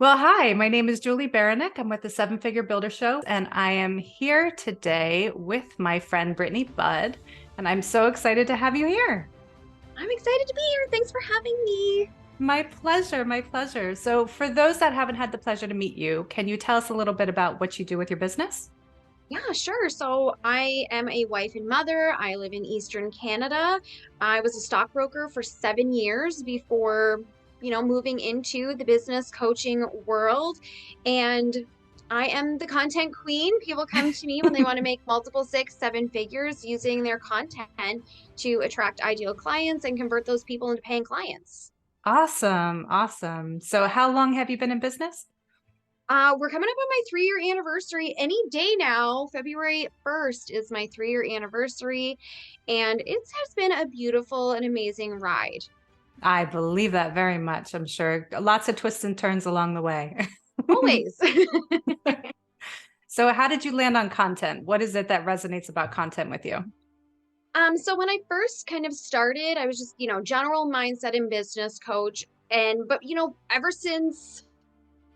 Well, hi, my name is Julie Baranick. I'm with the Seven Figure Builder Show, and I am here today with my friend Brittany Budd, and I'm so excited to have you here. I'm excited to be here. Thanks for having me. My pleasure, my pleasure. So, for those that haven't had the pleasure to meet you, can you tell us a little bit about what you do with your business? Yeah, sure. So I am a wife and mother. I live in Eastern Canada. I was a stockbroker for 7 years before, moving into the business coaching world. And I am the content queen. People come to me when they want to make multiple six, seven figures using their content to attract ideal clients and convert those people into paying clients. Awesome, awesome. So, how long have you been in business? We're coming up on my 3-year anniversary any day now. February 1st is my 3-year anniversary, and it has been a beautiful and amazing ride. I believe that very much. I'm sure lots of twists and turns along the way. Always. So, how did you land on content? What is it that resonates about content with you? So when I first kind of started, I was just, general mindset and business coach. But ever since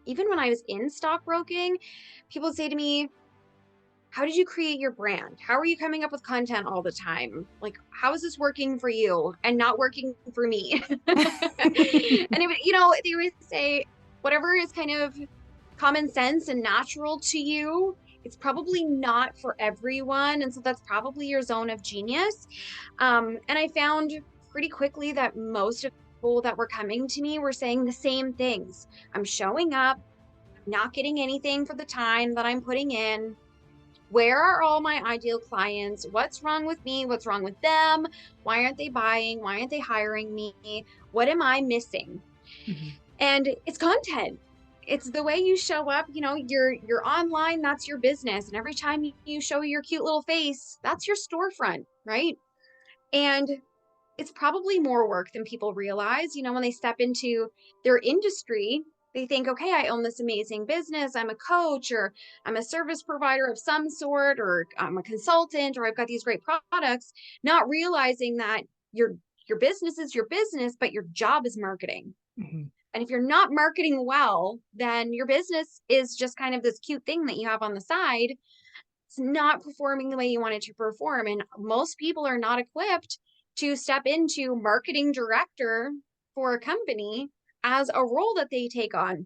even when I was in stockbroking, people say to me, how did you create your brand? How are you coming up with content all the time? Like, how is this working for you and not working for me? They always say, whatever is kind of common sense and natural to you, it's probably not for everyone. And so that's probably your zone of genius. And I found pretty quickly that most of the people that were coming to me were saying the same things. I'm showing up, not getting anything for the time that I'm putting in. Where are all my ideal clients? What's wrong with me? What's wrong with them? Why aren't they buying? Why aren't they hiring me? What am I missing? Mhm. And it's content. It's the way you show up. You're online, that's your business. And every time you show your cute little face, that's your storefront, right? And it's probably more work than people realize. When they step into their industry, they think, okay, I own this amazing business. I'm a coach, or I'm a service provider of some sort, or I'm a consultant, or I've got these great products, not realizing that your business is your business, but your job is marketing. Mhm. And if you're not marketing well, then your business is just kind of this cute thing that you have on the side. It's not performing the way you want it to perform. And most people are not equipped to step into marketing director for a company as a role that they take on.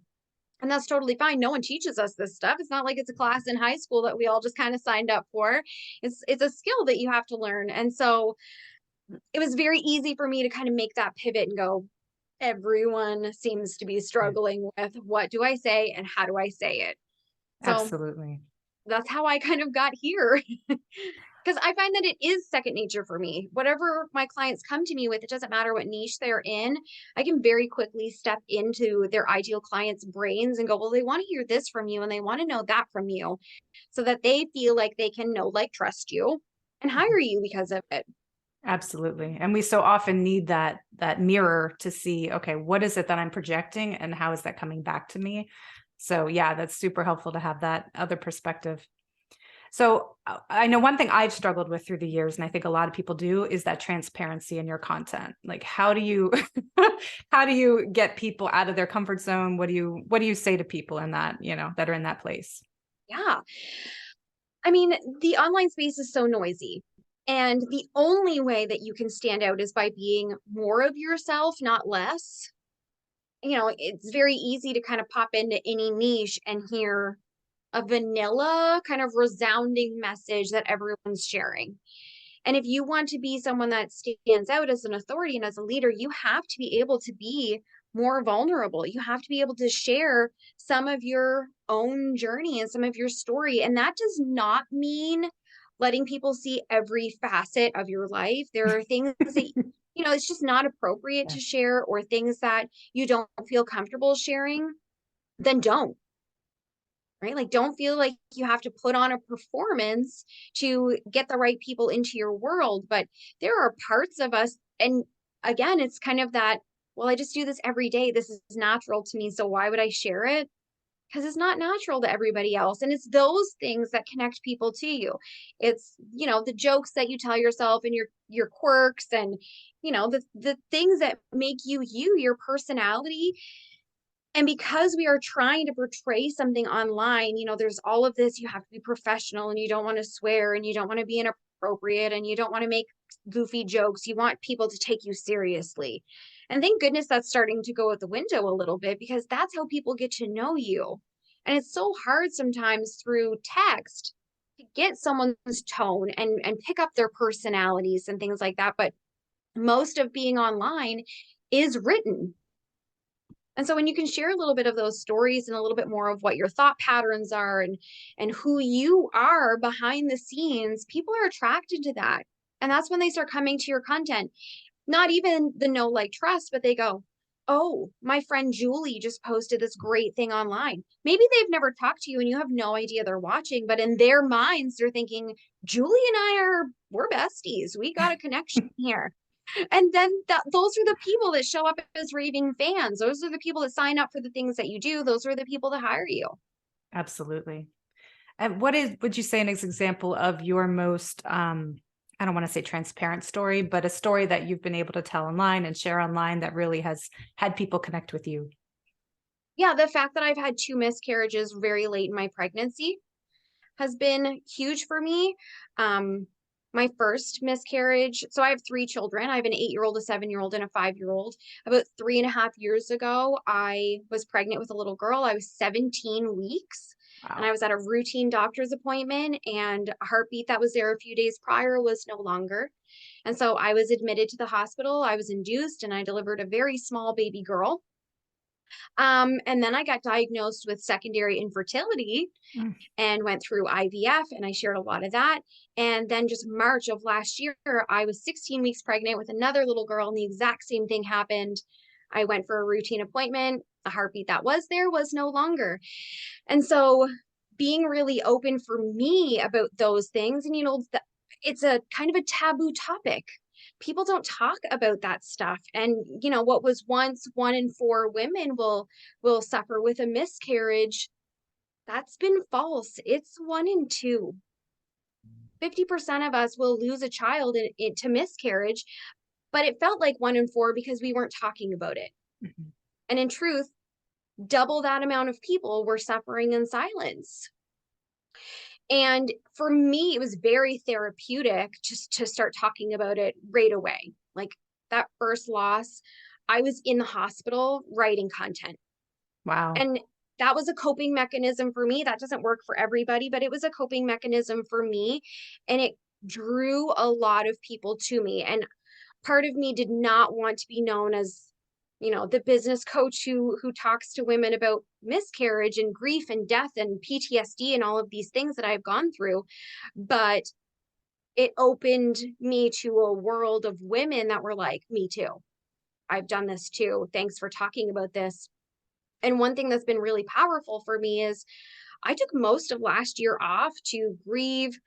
And that's totally fine. No one teaches us this stuff. It's not like it's a class in high school that we all just kind of signed up for. It's a skill that you have to learn. And so it was very easy for me to kind of make that pivot and go, everyone seems to be Yeah, struggling with what do I say and how do I say it. So absolutely. that's how I kind of got here. Because I find that it is second nature for me. Whatever my clients come to me with, it doesn't matter what niche they're in. I can very quickly step into their ideal clients' brains and go, well, they want to hear this from you and they want to know that from you so that they feel like they can know, like, trust you and Mhm. hire you because of it. Absolutely. And we so often need that mirror to see, okay, what is it that I'm projecting and how is that coming back to me? So yeah, that's super helpful to have that other perspective. So I know one thing I've struggled with through the years, and I think a lot of people do, is that transparency in your content. Like how do you how do you get people out of their comfort zone? What do you say to people in that, that are in that place? Yeah. I mean, the online space is so noisy. And the only way that you can stand out is by being more of yourself, not less. It's very easy to kind of pop into any niche and hear a vanilla kind of resounding message that everyone's sharing. And if you want to be someone that stands out as an authority and as a leader, you have to be able to be more vulnerable. You have to be able to share some of your own journey and some of your story. And that does not mean letting people see every facet of your life. There are things that, it's just not appropriate Yeah. to share, or things that you don't feel comfortable sharing, then don't. Right? Like, don't feel like you have to put on a performance to get the right people into your world. But there are parts of us, and again, it's kind of that, well, I just do this every day. This is natural to me. So why would I share it? Because it's not natural to everybody else. And it's those things that connect people to you. It's, the jokes that you tell yourself and your quirks, and the things that make you, your personality. And because we are trying to portray something online, there's all of this, you have to be professional and you don't want to swear and you don't want to be inappropriate and you don't want to make goofy jokes. You want people to take you seriously. And thank goodness that's starting to go out the window a little bit, because that's how people get to know you. And it's so hard sometimes through text to get someone's tone and pick up their personalities and things like that. But most of being online is written. And so when you can share a little bit of those stories and a little bit more of what your thought patterns are and who you are behind the scenes, people are attracted to that. And that's when they start coming to your content. Not even the know, like, trust, but they go, oh, my friend Julie just posted this great thing online. Maybe they've never talked to you and you have no idea they're watching, but in their minds, they're thinking, Julie and we're besties. We got a connection here. And then those are the people that show up as raving fans. Those are the people that sign up for the things that you do. Those are the people that hire you. Absolutely. And would you say an example of your most, I don't want to say transparent story, but a story that you've been able to tell online and share online that really has had people connect with you? Yeah, the fact that I've had 2 miscarriages very late in my pregnancy has been huge for me. My first miscarriage, so I have 3 children. I have an 8-year-old, a 7-year-old, and a 5-year-old. About 3.5 years ago, I was pregnant with a little girl. I was 17 weeks. And I Wow. was at a routine doctor's appointment, and a heartbeat that was there a few days prior was no longer. And so I was admitted to the hospital. I was induced, and I delivered a very small baby girl. And then I got diagnosed with secondary infertility Mm. and went through IVF, and I shared a lot of that. And then just March of last year, I was 16 weeks pregnant with another little girl, and the exact same thing happened. I went for a routine appointment. The heartbeat that was there was no longer. And so being really open for me about those things, and it's a kind of a taboo topic. People don't talk about that stuff. And what was once 1 in 4 women will suffer with a miscarriage, that's been false. It's 1 in 2. 50% of us will lose a child to miscarriage, but it felt like 1 in 4 because we weren't talking about it. Mhm. And in truth, double that amount of people were suffering in silence. And for me, it was very therapeutic just to start talking about it right away. Like that first loss, I was in the hospital writing content. Wow. And that was a coping mechanism for me. That doesn't work for everybody, but it was a coping mechanism for me. And it drew a lot of people to me. And part of me did not want to be known as, the business coach who talks to women about miscarriage and grief and death and PTSD and all of these things that I've gone through. But it opened me to a world of women that were like, me too. I've done this too. Thanks for talking about this. And one thing that's been really powerful for me is I took most of last year off to grieve,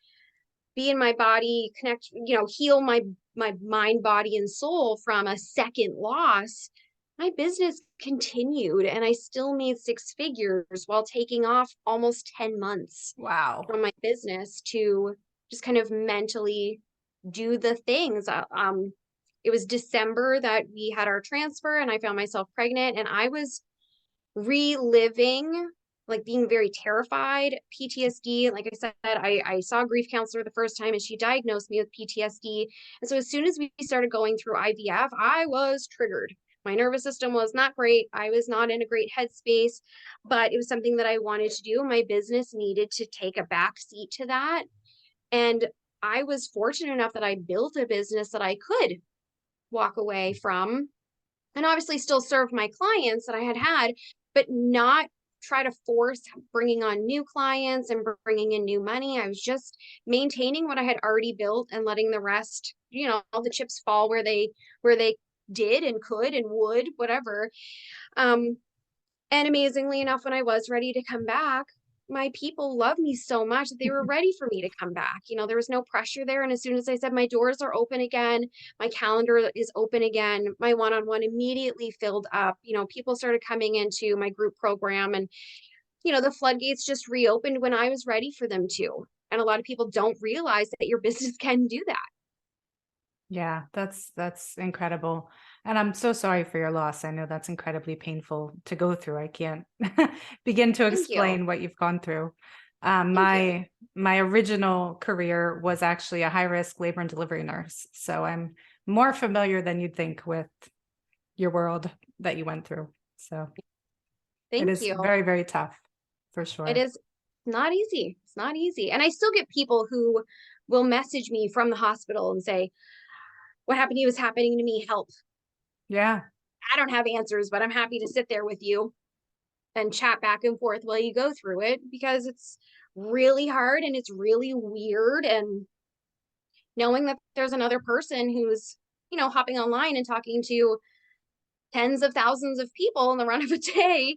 be in my body, connect, heal my mind, body, and soul from a second loss. My business continued and I still made 6 figures while taking off almost 10 months Wow. from my business to just kind of mentally do the things. It was December that we had our transfer and I found myself pregnant, and I was reliving, like being very terrified, PTSD. Like I said, I saw a grief counselor the first time and she diagnosed me with PTSD. And so as soon as we started going through IVF, I was triggered. My nervous system was not great. I was not in a great headspace, but it was something that I wanted to do. My business needed to take a back seat to that. And I was fortunate enough that I built a business that I could walk away from and obviously still serve my clients that I had, but not try to force bringing on new clients and bringing in new money. I was just maintaining what I had already built and letting the rest, all the chips fall where they did and could and would, whatever. Um, and amazingly enough, when I was ready to come back, my people loved me so much that they were ready for me to come back. There was no pressure there. And as soon as I said, my doors are open again, my calendar is open again, my one-on-one immediately filled up. People started coming into my group program, and, the floodgates just reopened when I was ready for them to. And a lot of people don't realize that your business can do that. Yeah, that's incredible. And I'm so sorry for your loss. I know that's incredibly painful to go through. I can't begin to Thank you. explain what you've gone through. Thank you. My original career was actually a high risk labor and delivery nurse. So I'm more familiar than you'd think with your world that you went through. So it Thank is you. very, very tough for It sure. is not easy. It's not easy. And I still get people who will message me from the hospital and say, what happened to you is happening to me. Help. Yeah, I don't have answers, but I'm happy to sit there with you and chat back and forth while you go through it because it's really hard and it's really weird. And knowing that there's another person who's, hopping online and talking to tens of thousands of people in the run of a day,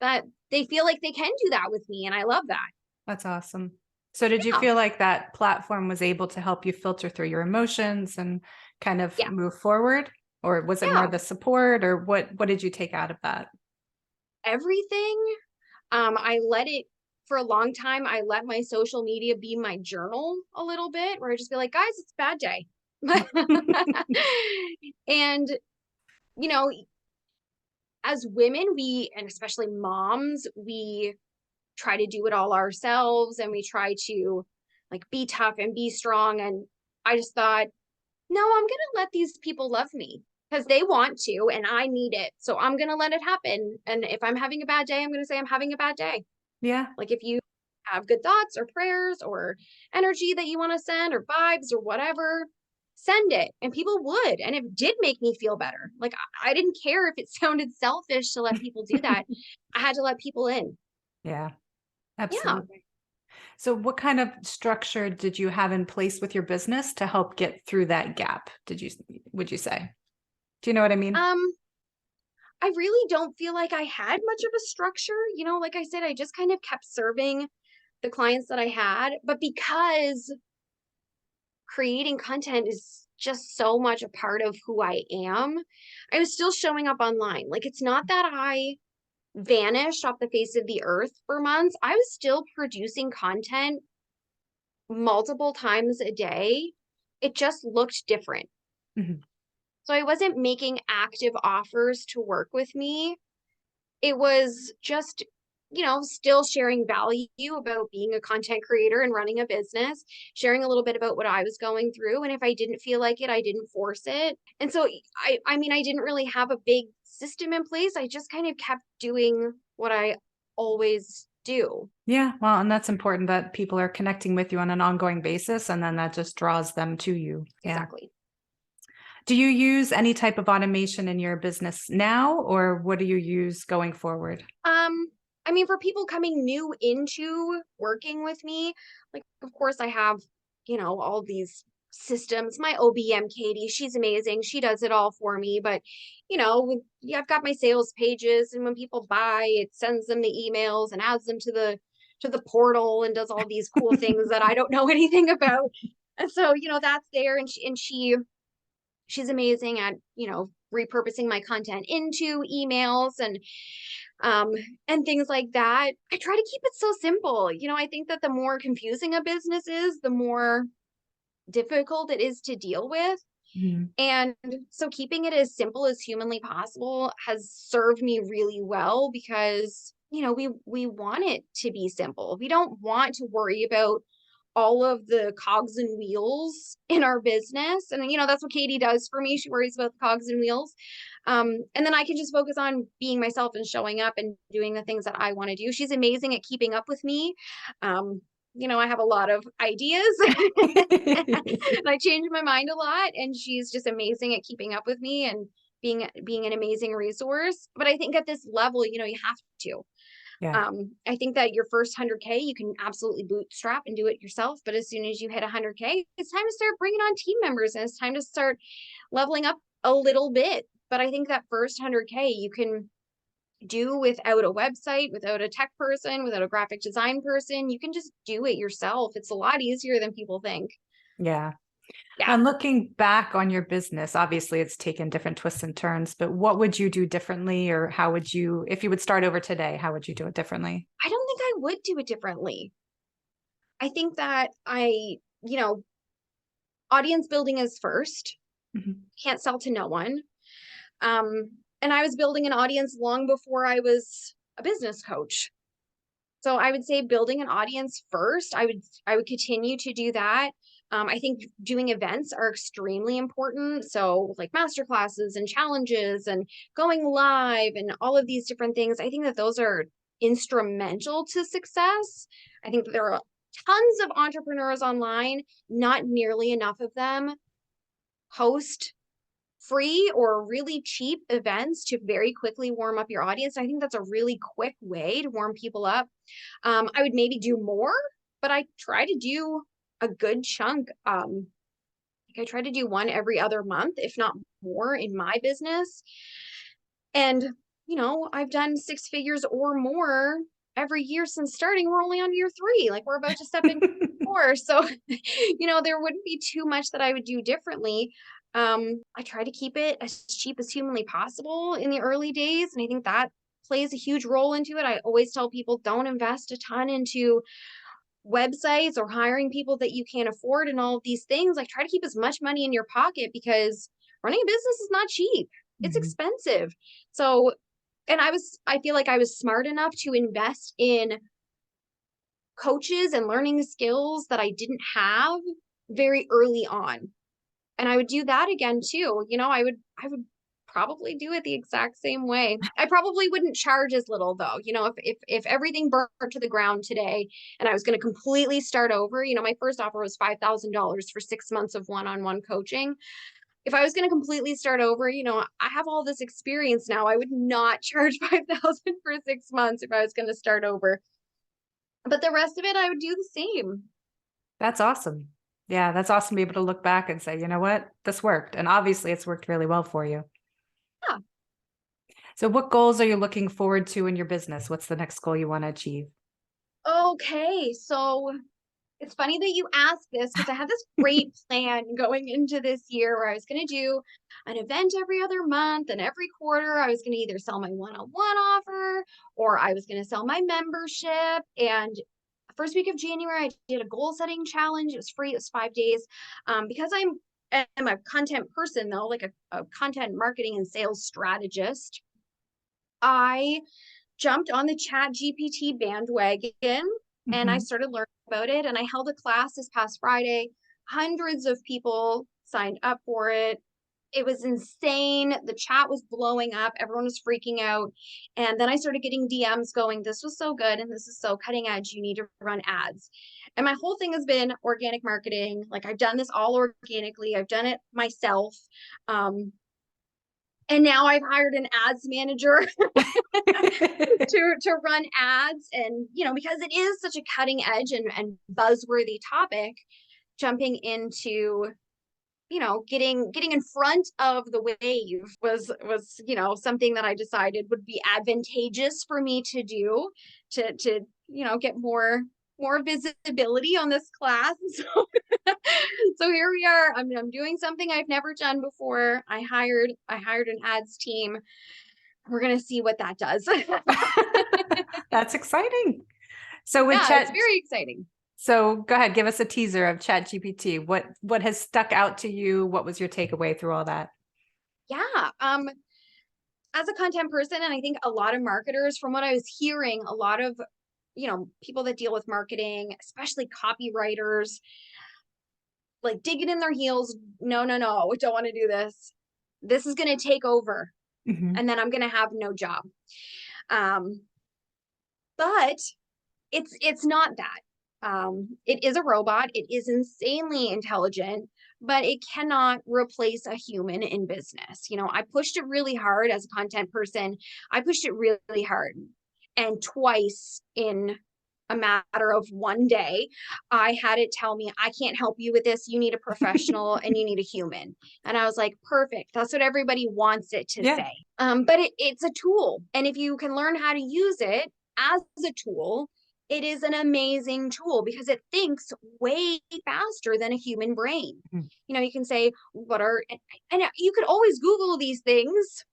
that they feel like they can do that with me. And I love that. that's awesome. So did you Yeah. feel like that platform was able to help you filter through your emotions and kind of Yeah. move forward? Or was it more Yeah. the support, or what did you take out of that? Everything. I let it for a long time. I let my social media be my journal a little bit, where I just be like, guys, it's a bad day. And, you know, as women, and especially moms, we try to do it all ourselves and we try to like be tough and be strong. And I just thought, no, I'm going to let these people love me because they want to and I need it. So I'm going to let it happen. And if I'm having a bad day, I'm going to say I'm having a bad day. Yeah, Like if you have good thoughts or prayers or energy that you want to send or vibes or whatever, send it. And people would. And it did make me feel better. Like I didn't care if it sounded selfish to let people do that. I had to let people in. yeah, Yeah. absolutely. So what kind of structure did you have in place with your business to help get through that gap? Would you say? Do you know what I mean? Um, I really don't feel like I had much of a structure. Like I said, I just kind of kept serving the clients that I had. But because creating content is just so much a part of who I am, I was still showing up online. Like it's not that I vanished off the face of the earth for months. I was still producing content multiple times a day. It just looked different. Mhm. So I wasn't making active offers to work with me. It was just, still sharing value about being a content creator and running a business, sharing a little bit about what I was going through. And if I didn't feel like it, I didn't force it. And so I mean, I didn't really have a big system in place. I just kind of kept doing what I always do. Yeah, well, and that's important that people are connecting with you on an ongoing basis, and then that just draws them to you. Yeah. Exactly. Do you use any type of automation in your business now, or what do you use going forward? Um, I mean, for people coming new into working with me, like, of course, I have, all these systems. My OBM, Katie, she's amazing. She does it all for me. But, yeah, I've got my sales pages, and when people buy, it sends them the emails and adds them to the portal and does all these cool things that I don't know anything about. And so, that's there, and she's amazing at repurposing my content into emails um and things like that. I try to keep it so simple. I think that the more confusing a business is, the more difficult it is to deal with. Mhm. And so keeping it as simple as humanly possible has served me really well because we want it to be simple. We don't want to worry about all of the cogs and wheels in our business. And that's what Katie does for me. She worries about the cogs and wheels. And then I can just focus on being myself and showing up and doing the things that I want to do. She's amazing at keeping up with me. I have a lot of ideas and I change my mind a lot. And she's just amazing at keeping up with me and being an amazing resource. But I think at this level, you have to. Yeah. I think that your first 100K, you can absolutely bootstrap and do it yourself. But as soon as you hit 100K, it's time to start bringing on team members and it's time to start leveling up a little bit. But I think that first 100K, you can do without a website, without a tech person, without a graphic design person. You can just do it yourself. It's a lot easier than people think. Yeah. Yeah. And looking back on your business, obviously it's taken different twists and turns, but what would you do differently, or how would you, if you would start over today, how would you do it differently? I don't think I would do it differently. I think that you know, audience building is first. Mhm. Can't sell to no one. And I was building an audience long before I was a business coach. So I would say building an audience first. I would continue to do that. I think doing events are extremely important. So like master classes and challenges and going live and all of these different things. I think that those are instrumental to success. I think that there are tons of entrepreneurs online, not nearly enough of them host free or really cheap events to very quickly warm up your audience. I think that's a really quick way to warm people up. I would maybe do more, but I try to do a good chunk. Like I try to do one every other month, if not more, in my business. And, I've done 6 figures or more every year since starting. We're only on year 3. Like we're about to step in 4. So, there wouldn't be too much that I would do differently. I try to keep it as cheap as humanly possible in the early days. And I think that plays a huge role into it. I always tell people don't invest a ton into websites or hiring people that you can't afford and all of these things. Like try to keep as much money in your pocket because running a business is not cheap. It's Mhm. expensive. So, and I feel like I was smart enough to invest in coaches and learning skills that I didn't have very early on. And I would do that again too. I would probably do it the exact same way. I probably wouldn't charge as little though. If everything burned to the ground today and I was going to completely start over, my first offer was $5,000 for 6 months of one-on-one coaching. If I was going to completely start over, I have all this experience now. I would not charge 5,000 for 6 months if I was going to start over. But the rest of it, I would do the same. That's awesome. Yeah, that's awesome to be able to look back and say, you know what, this worked. And obviously it's worked really well for you. Yeah. So what goals are you looking forward to in your business? What's the next goal you want to achieve? Okay. So it's funny that you asked this because I had this great plan going into this year where I was going to do an event every other month and every quarter. I was going to either sell my one-on-one offer or I was going to sell my membership. And first week of January, I did a goal setting challenge. It was free. It was 5 days. Because I'm a content person though, like a content marketing and sales strategist. I jumped on the Chat GPT bandwagon and I Mhm. started learning about it. And I held a class this past Friday. Hundreds of people signed up for it. It was insane. The chat was blowing up. Everyone was freaking out. And then I started getting DMs going, this was so good and this is so cutting edge. You need to run ads. And my whole thing has been organic marketing. Like I've done this all organically. I've done it myself. And now I've hired an ads manager to run ads. And because it is such a cutting edge and buzzworthy topic, jumping into getting in front of the wave was something that I decided would be advantageous for me to do to get more visibility on this class. So here we are. I'm doing something I've never done before. I hired an ads team. We're gonna see what that does. That's exciting. So with Yeah, it's chat, very exciting. so go ahead, give us a teaser of Chat GPT. What has stuck out to you? What was your takeaway through all that? Yeah. As a content person, and I think a lot of marketers, from what I was hearing, a lot of people that deal with marketing, especially copywriters, like digging in their heels. No, no, no, we don't want to do this. This is going to take over, Mhm. and then I'm going to have no job. Um, but it's not that. It is a robot. It is insanely intelligent, but it cannot replace a human in business. I pushed it really hard as a content person. I pushed it really hard. And twice in a matter of one day, I had it tell me, I can't help you with this. You need a professional and you need a human. And I was like, perfect. That's what everybody wants it to Yeah. say. But it's a tool. And if you can learn how to use it as a tool, it is an amazing tool because it thinks way faster than a human brain. Mhm. You can say, and you could always Google these things,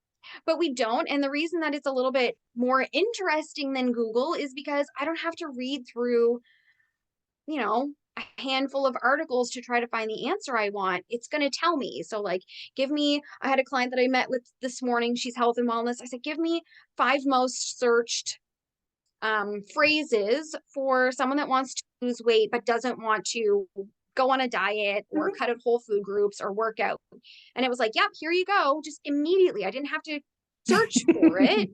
but we don't. And the reason that it's a little bit more interesting than Google is because I don't have to read through, a handful of articles to try to find the answer I want, it's going to tell me. So like, I had a client that I met with this morning. She's health and wellness. I said, give me 5 most searched phrases for someone that wants to lose weight, but doesn't want to go on a diet or cut out whole food groups or work out. And it was like, yep, here you go. Just immediately. I didn't have to search for it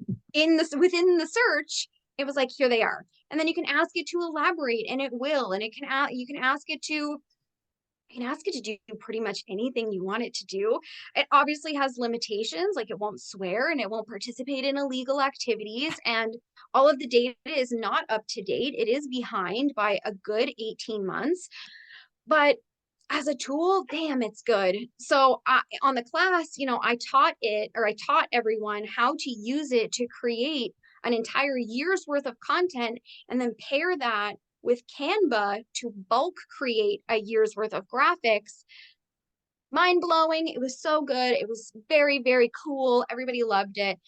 within the search. It was like, here they are. And then you can ask it to elaborate, and it will. And you can ask it to do pretty much anything you want it to do. It obviously has limitations, like it won't swear and it won't participate in illegal activities. And all of the data is not up to date. It is behind by a good 18 months. But as a tool, damn, it's good. So on the class, I taught everyone how to use it to create an entire year's worth of content, and then pair that with Canva to bulk create a year's worth of graphics. Mind blowing. It was so good. It was very, very cool. Everybody loved it.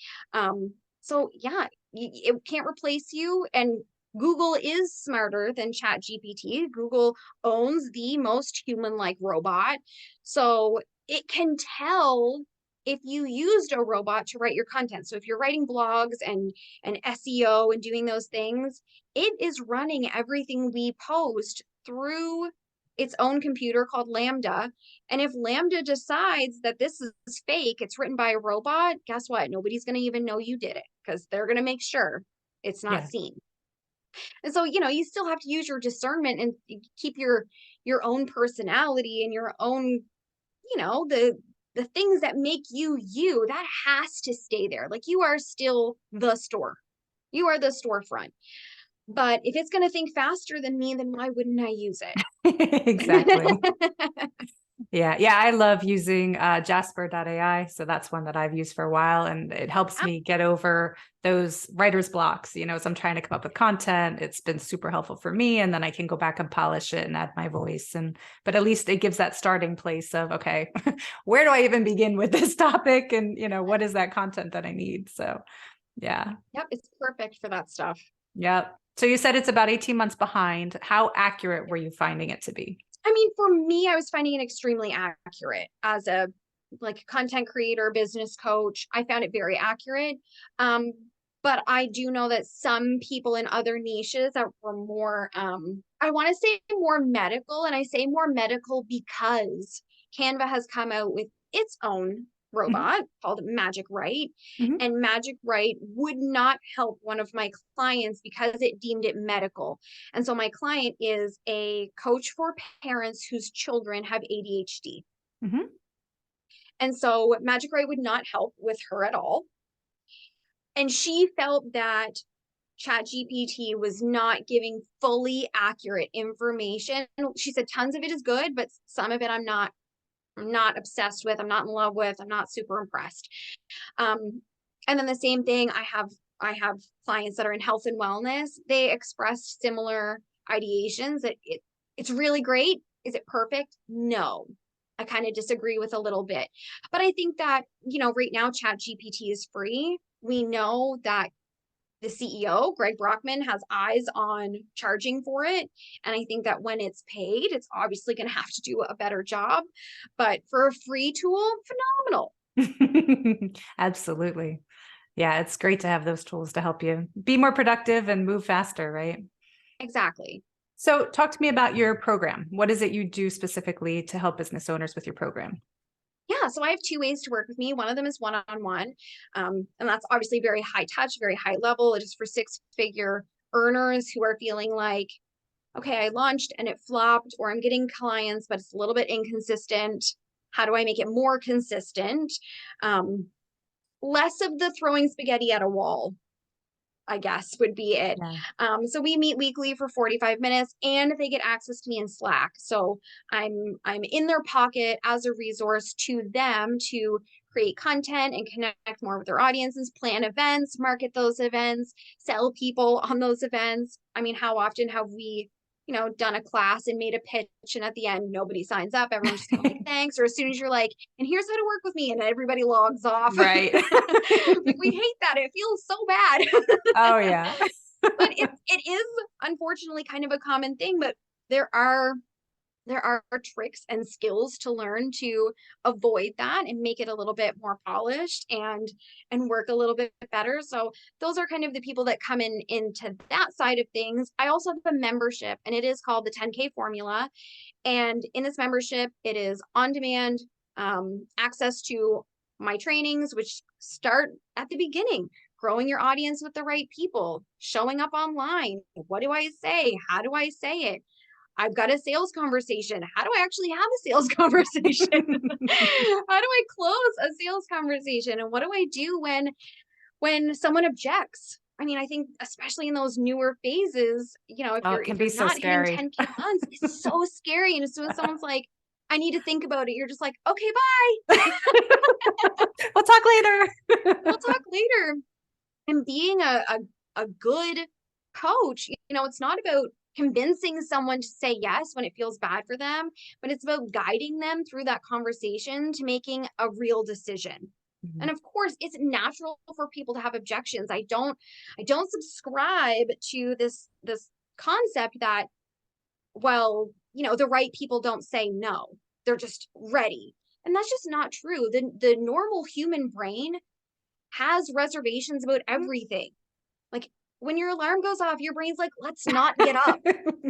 So yeah, it can't replace you. And Google is smarter than ChatGPT. Google owns the most human-like robot. So it can tell if you used a robot to write your content. So if you're writing blogs and SEO and doing those things, it is running everything we post through its own computer called Lambda. And if Lambda decides that this is fake, it's written by a robot, guess what? Nobody's going to even know you did it, because they're going to make sure it's not Yeah. seen. And so, you still have to use your discernment and keep your own personality and your own, the things that make you you. That has to stay there. Like, you are still the store. You are the storefront. But if it's going to think faster than me, then why wouldn't I use it? Exactly. Yeah. I love using Jasper.ai. So that's one that I've used for a while, and it helps me get over those writer's blocks. As I'm trying to come up with content, it's been super helpful for me. And then I can go back and polish it and add my voice. But at least it gives that starting place of, okay, where do I even begin with this topic? And, what is that content that I need? So yeah. Yep. It's perfect for that stuff. Yep. So you said it's about 18 months behind. How accurate were you finding it to be? I mean, for me, I was finding it extremely accurate as a content creator, business coach. I found it very accurate. But I do know that some people in other niches that were more, I want to say more medical. And I say more medical because Canva has come out with its own robot called Magic Write. And Magic Write would not help one of my clients because it deemed it medical. And so my client is a coach for parents whose children have ADHD. And so Magic Write would not help with her at all. And she felt that ChatGPT was not giving fully accurate information. She said tons of it is good, but some of it I'm not obsessed with, I'm not in love with, I'm not super impressed. And then the same thing, I have clients that are in health and wellness. They expressed similar ideations that it's really great. Is it perfect? No. I kind of disagree with a little bit. But I think that, right now ChatGPT is free. We know that the CEO, Greg Brockman, has eyes on charging for it. And I think that when it's paid, it's obviously going to have to do a better job. But for a free tool, phenomenal. Absolutely. Yeah, it's great to have those tools to help you be more productive and move faster, right? Exactly. So talk to me about your program. What is it you do specifically to help business owners with your program? Yeah, so I have 2 ways to work with me. One of them is one-on-one. And that's obviously very high touch, very high level. It is for 6-figure earners who are feeling like, okay, I launched and it flopped, or I'm getting clients, but it's a little bit inconsistent. How do I make it more consistent? Less of the throwing spaghetti at a wall, I guess, would be it. Yeah. So we meet weekly for 45 minutes, and they get access to me in Slack. So I'm in their pocket as a resource to them to create content and connect more with their audiences, plan events, market those events, sell people on those events. I mean, how often have we, done a class and made a pitch, and at the end, nobody signs up. Everyone's just like, thanks. Or as soon as you're like, and here's how to work with me, and everybody logs off. Right. We hate that. It feels so bad. Oh, yeah. But it is unfortunately kind of a common thing. But there are tricks and skills to learn to avoid that and make it a little bit more polished and work a little bit better. So those are kind of the people that come into that side of things. I also have a membership, and it is called the 10K formula. And in this membership, it is on demand, access to my trainings, which start at the beginning, growing your audience with the right people, showing up online. What do I say? How do I say it? I've got a sales conversation. How do I actually have a sales conversation? How do I close a sales conversation? And what do I do when someone objects? I mean, I think especially in those newer phases, if Oh, you're it can if be you're so not hitting scary. 10K months, it's so scary. And as soon as someone's like, I need to think about it, you're just like, okay, bye. We'll talk later. We'll talk later. And being a good coach, it's not about convincing someone to say yes when it feels bad for them, but it's about guiding them through that conversation to making a real decision. Mhm. And of course, it's natural for people to have objections. I don't subscribe to this concept that, well, the right people don't say no. They're just ready. And that's just not true. The normal human brain has reservations about everything. Like when your alarm goes off, your brain's like, let's not get up.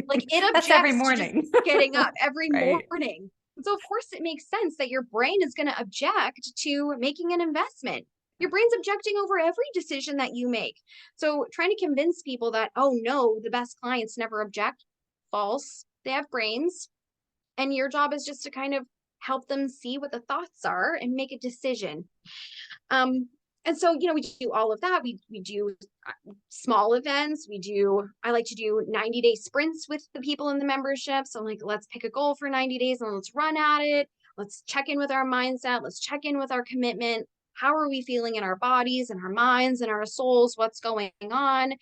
Like it That's every objects to just morning. getting up every Right. morning. So of course it makes sense that your brain is going to object to making an investment. Your brain's objecting over every decision that you make. So trying to convince people that, oh no, the best clients never object, false. They have brains. And your job is just to kind of help them see what the thoughts are and make a decision. And so, we do all of that. We do small events. I like to do 90-day sprints with the people in the membership. So I'm like, let's pick a goal for 90 days and let's run at it. Let's check in with our mindset. Let's check in with our commitment. How are we feeling in our bodies and our minds and our souls? What's going on?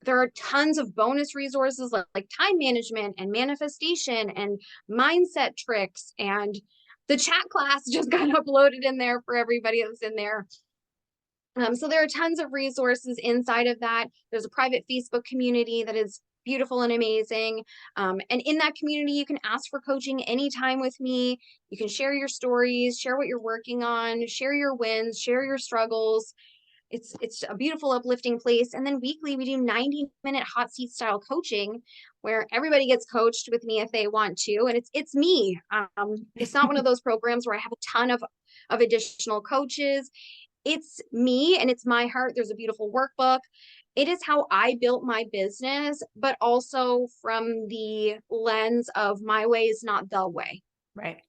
There are tons of bonus resources like time management and manifestation and mindset tricks, and the chat class just got uploaded in there for everybody that's in there. So there are tons of resources inside of that. There's a private Facebook community that is beautiful and amazing. And in that community, you can ask for coaching anytime with me. You can share your stories, share what you're working on, share your wins, share your struggles. It's a beautiful, uplifting place. And then weekly, we do 90-minute hot seat style coaching where everybody gets coached with me if they want to. And it's me. It's not one of those programs where I have a ton of additional coaches. It's me and it's my heart. There's a beautiful workbook. It is how I built my business, but also from the lens of my way is not the way. Right.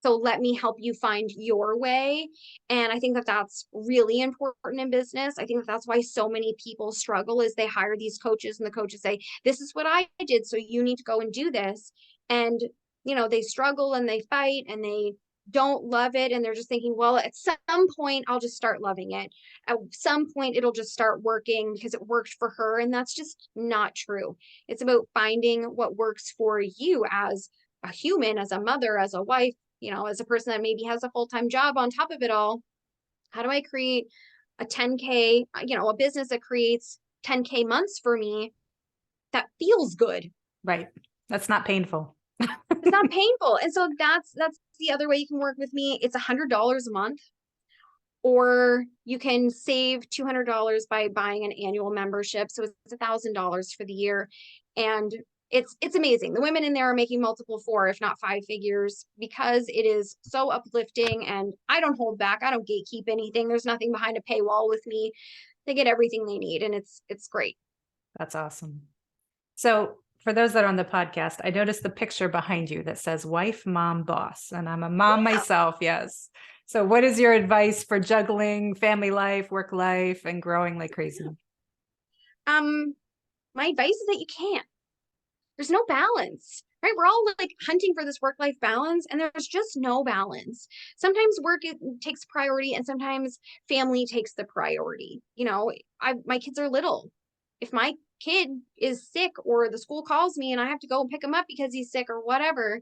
So let me help you find your way. And I think that that's really important in business. I think that that's why so many people struggle is they hire these coaches and the coaches say, this is what I did, so you need to go and do this. And, they struggle and they fight and they don't love it. And they're just thinking, well, at some point, I'll just start loving it. At some point, it'll just start working because it worked for her. And that's just not true. It's about finding what works for you as a human, as a mother, as a wife, as a person that maybe has a full-time job on top of it all. How do I create a 10K, a business that creates 10K months for me that feels good? Right. That's not painful. It's not painful. And so that's the other way you can work with me. It's $100 a month, or you can save $200 by buying an annual membership. So it's $1,000 for the year. And it's amazing. The women in there are making multiple 4, if not 5 figures, because it is so uplifting and I don't hold back. I don't gatekeep anything. There's nothing behind a paywall with me. They get everything they need and it's great. That's awesome. So for those that are on the podcast, I noticed the picture behind you that says wife, mom, boss, and I'm a mom myself. Yes. So what is your advice for juggling family life, work life, and growing like crazy? My advice is that you can't. There's no balance, right? We're all like hunting for this work-life balance and there's just no balance. Sometimes work takes priority and sometimes family takes the priority. My kids are little. If my kid is sick or the school calls me and I have to go and pick him up because he's sick or whatever,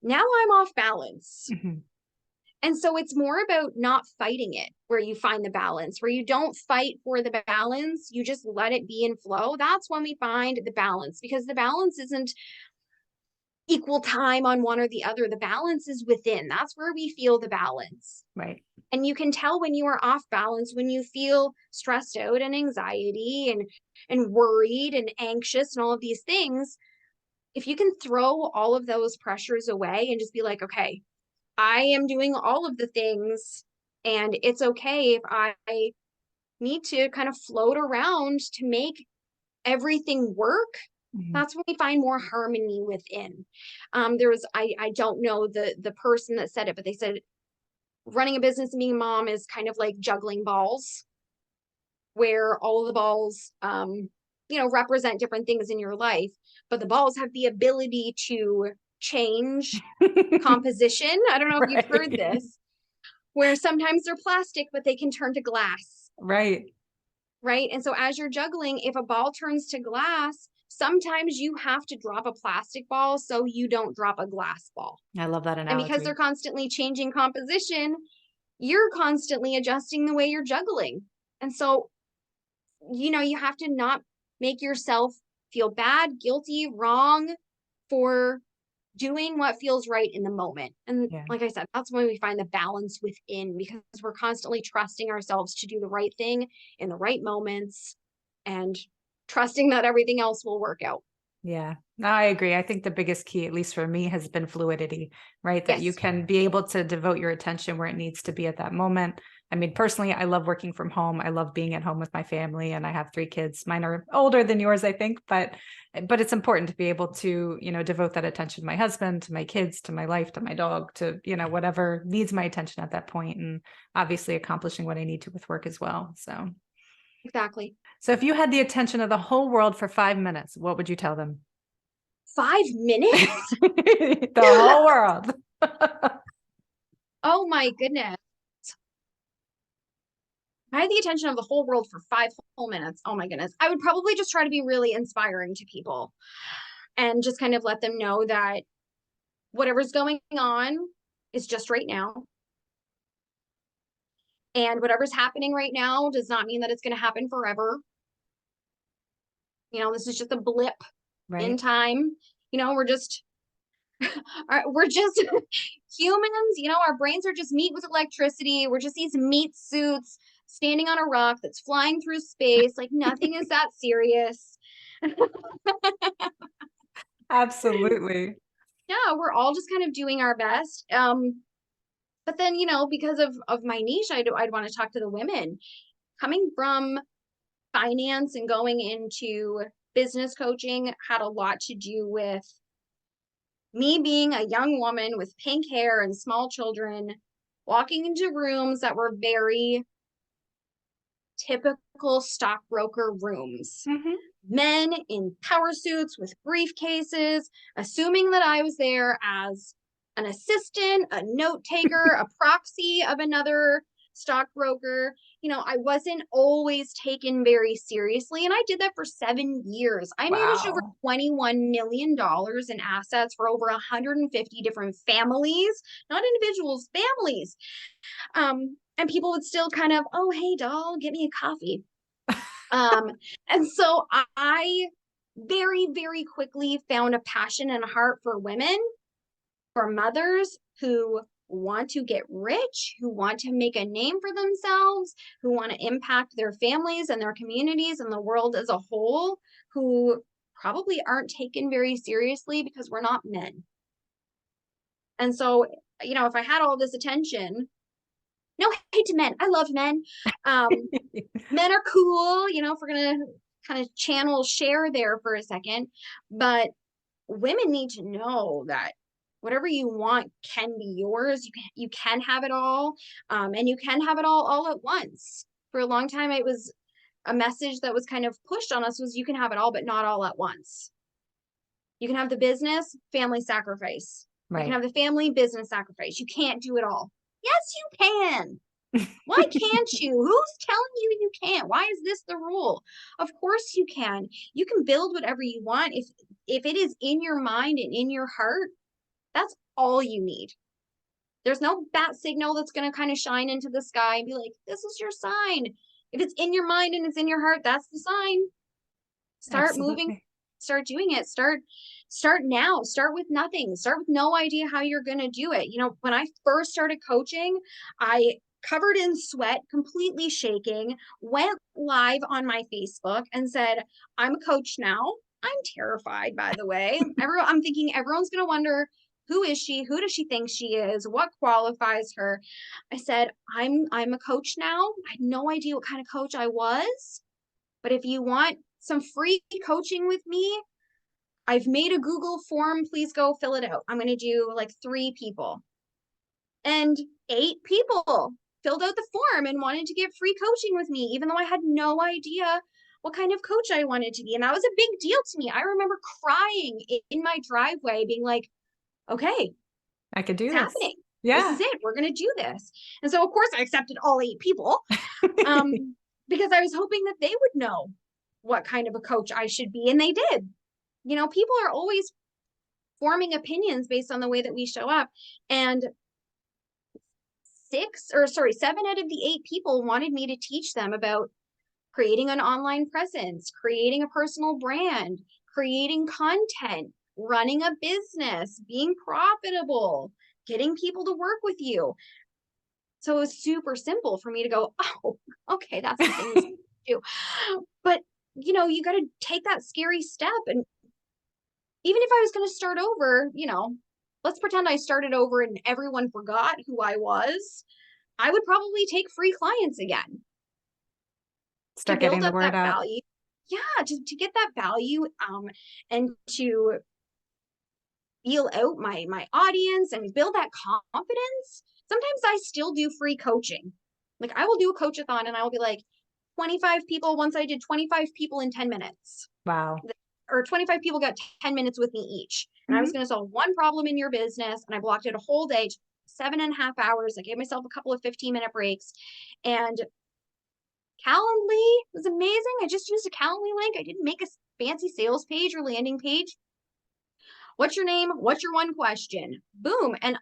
now I'm off balance. Mm-hmm. And so it's more about not fighting it, where you find the balance, where you don't fight for the balance, you just let it be in flow. That's when we find the balance, because the balance isn't equal time on one or the other. The balance is within. That's where we feel the balance. Right. And you can tell when you are off balance, when you feel stressed out and anxiety and worried and anxious and all of these things. If you can throw all of those pressures away and just be like, okay, I am doing all of the things, and it's okay if I need to kind of float around to make everything work. Mhm. That's when we find more harmony within. There was, I don't know the person that said it, but they said running a business and being a mom is kind of like juggling balls, where all of the balls, represent different things in your life, but the balls have the ability to change composition. I don't know if you've heard Right. this, where sometimes they're plastic, but they can turn to glass, Right. right? And so as you're juggling, if a ball turns to glass, sometimes you have to drop a plastic ball so you don't drop a glass ball. I love that And because they're analogy. constantly changing composition, you're constantly adjusting the way you're juggling. And so, you have to not make yourself feel bad, guilty, wrong for doing what feels right in the moment. And Yeah. like I said, that's when we find the balance within, because we're constantly trusting ourselves to do the right thing in the right moments and trusting that everything else will work out. Yeah, no, I agree. I think the biggest key, at least for me, has been fluidity, right? That you Yes. can be able to devote your attention where it needs to be at that moment. I mean, personally, I love working from home. I love being at home with my family, and I have 3 kids. Mine are older than yours, I think, but it's important to be able to, devote that attention to my husband, to my kids, to my life, to my dog, to, whatever needs my attention at that point, and obviously accomplishing what I need to with work as well. Exactly. So if you had the attention of the whole world for 5 minutes, what would you tell them? 5 minutes? The whole world. Oh my goodness. I had the attention of the whole world for 5 whole minutes. Oh my goodness. I would probably just try to be really inspiring to people and just kind of let them know that whatever's going on is just right now. And whatever's happening right now does not mean that it's going to happen forever. This is just a blip in Right. time. We're just we're just humans. Our brains are just meat with electricity. We're just these meat suits standing on a rock that's flying through space. Like nothing is that serious. Absolutely. Yeah, we're all just kind of doing our best. But then, because of my niche, I'd want to talk to the women coming from finance and going into business coaching. Had a lot to do with me being a young woman with pink hair and small children, walking into rooms that were very typical stockbroker rooms. Hmm. Men in power suits with briefcases, assuming that I was there as an assistant, a note taker, a proxy of another stockbroker. I wasn't always taken very seriously. And I did that for 7 years. I managed over Wow. $21 million in assets for over 150 different families, not individuals, families. And people would still kind of, oh, hey, doll, get me a coffee. Um, and so I very, very quickly found a passion and a heart for women, for mothers who want to get rich, who want to make a name for themselves, who want to impact their families and their communities and the world as a whole, who probably aren't taken very seriously because we're not men. And so, if I had all this attention, no hate to men, I love men. Men are cool, if we're gonna kind of channel share there for a second, but women need to know that whatever you want can be yours. You can have it all, and you can have it all at once. For a long time, it was a message that was kind of pushed on us, was you can have it all, but not all at once. You can have the business, family sacrifice. You can Right. have the family, business sacrifice. You can't do it all. Yes, you can. Why can't you? Who's telling you you can't? Why is this the rule? Of course you can. You can build whatever you want if it is in your mind and in your heart. That's all you need. There's no bat signal that's going to kind of shine into the sky and be like, this is your sign. If it's in your mind and it's in your heart, that's the sign. Start moving, Absolutely. start doing it. Start now. Start with nothing. Start with no idea how you're going to do it. You know, when I first started coaching, I covered in sweat, completely shaking, went live on my Facebook and said, I'm a coach now. I'm terrified, by the way. I'm thinking everyone's going to wonder, who is she? Who does she think she is? What qualifies her? I said, I'm a coach now. I had no idea what kind of coach I was. But if you want some free coaching with me, I've made a Google form. Please go fill it out. I'm going to do like 3 people. And 8 people filled out the form and wanted to get free coaching with me, even though I had no idea what kind of coach I wanted to be. And that was a big deal to me. I remember crying in my driveway, being like, okay, I could do it's this. happening. Yeah. This is it. We're going to do this. And so, of course, I accepted all 8 people because I was hoping that they would know what kind of a coach I should be. And they did. You know, people are always forming opinions based on the way that we show up. And 7 out of the 8 people wanted me to teach them about creating an online presence, creating a personal brand, creating content, running a business, being profitable, getting people to work with you. So it was super simple for me to go, oh, okay, that's the thing to do. But, you know, you got to take that scary step. And even if I was going to start over, you know, let's pretend I started over and everyone forgot who I was. I would probably take free clients again. Start getting the word out. Value. Yeah, to get that value and to feel out my audience and build that confidence. Sometimes I still do free coaching. Like I will do a coach-a-thon and I will be like, 25 people. Once I did 25 people in 10 minutes. Wow. Or 25 people got 10 minutes with me each. And I was going to solve one problem in your business. And I blocked it a whole day, 7.5 hours. I gave myself a couple of 15-minute breaks. And Calendly was amazing. I just used a Calendly link. I didn't make a fancy sales page or landing page. What's your name? What's your one question? Boom. And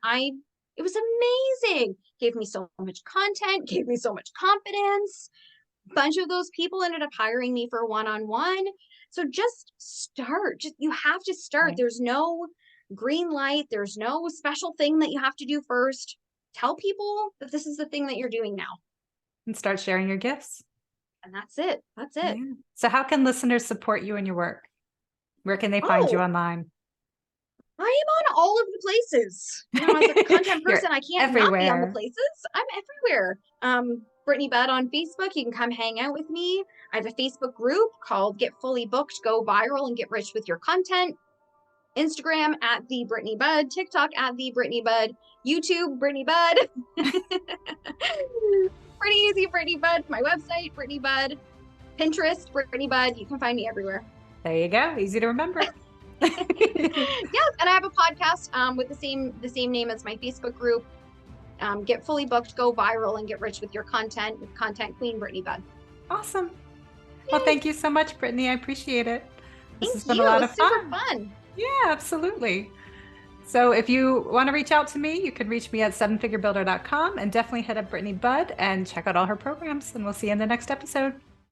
it was amazing. Gave me so much content, gave me so much confidence. A bunch of those people ended up hiring me for one-on-one. So just start. You have to start. Right. There's no green light. There's no special thing that you have to do first. Tell people that this is the thing that you're doing now. And start sharing your gifts. And that's it. That's it. Yeah. So how can listeners support you in your work? Where can they find you online? I am on all of the places. You know, as a content person, I can't not be on the places. I'm everywhere. Brittany Budd on Facebook. You can come hang out with me. I have a Facebook group called Get Fully Booked, Go Viral, and Get Rich with Your Content. Instagram at the Brittany Budd. TikTok at the Brittany Budd. YouTube, Brittany Budd. Pretty easy, Brittany Budd. My website, Brittany Budd. Pinterest, Brittany Budd. You can find me everywhere. There you go. Easy to remember. Yes, and I have a podcast with the same name as my Facebook group. Get Fully Booked, Go Viral, and Get Rich with Your Content with Content Queen Brittany Budd. Awesome. Yay. Well, thank you so much, Brittany. I appreciate it. This has been a lot of fun. Super fun. Yeah, absolutely. So if you want to reach out to me, you can reach me at sevenfigurebuilder.com and definitely hit up Brittany Budd and check out all her programs. And we'll see you in the next episode.